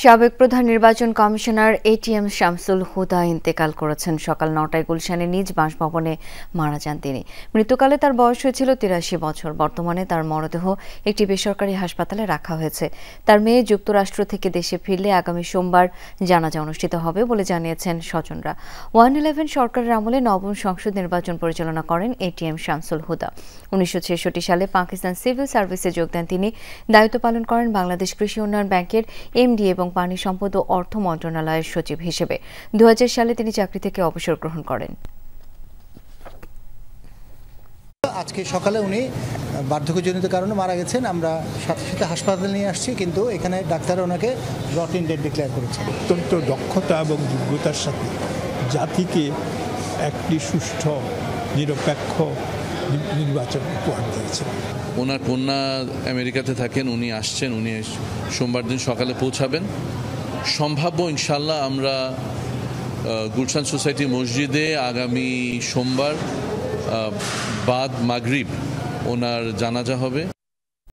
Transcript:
সাবেক প্রধান নির্বাচন কমিশনার এটিএম শামসুল হুদা ইন্তেকাল করেছেন। সকাল ৯টায় গুলশানে নিজ বাসভবনে মারা যান তিনি। মৃত্যুকালে তার বয়স হয়েছিল ৮৩ বছর। বর্তমানে তার মরদেহ একটি বেসরকারি হাসপাতালে রাখা হয়েছে। তার মেয়ে যুক্তরাষ্ট্র থেকে দেশে ফিরলে আগামী সোমবার জানাজা অনুষ্ঠিত হবে বলে জানিয়েছেন স্বজনরা। 111 সরকারের আমলে নবম সংসদ নির্বাচন পরিচালনা করেন এটিএম শামসুল হুদা। ১৯৬৬ সালে পাকিস্তান সিভিল সার্ভিসে যোগ দেন তিনি। দায়িত্ব পালন করেন বাংলাদেশ কৃষি উন্নয়ন ব্যাংকের এমডি এবং পানি সম্পদ ও অর্থ মন্ত্রণালয়ের সচিব হিসেবে। ২০০০ সালে তিনি চাকরি থেকে অবসর গ্রহণ করেন। আজকে সকালে উনি বার্ধক্যজনিত কারণে মারা গেছেন। আমরা সাথে সাথে হাসপাতালে নিয়ে আসছি, কিন্তু এখানে ডাক্তার ওনাকে ব্রট ইন ডেড ডিক্লেয়ার করেছেন। অত্যন্ত দক্ষতা এবং যোগ্যতার সাথে জাতিকে একটি সুষ্ঠু নিরপেক্ষ নির্বাচন উপহার দিয়েছেন। ওনার কন্যা আমেরিকাতে থাকেন, উনি আসছেন, উনি সোমবার দিন সকালে পৌঁছাবেন। সম্ভাব্য ইনশাল্লাহ আমরা গুলশান সোসাইটি মসজিদে আগামী সোমবার বাদ মাগরিব ওনার জানাজা হবে।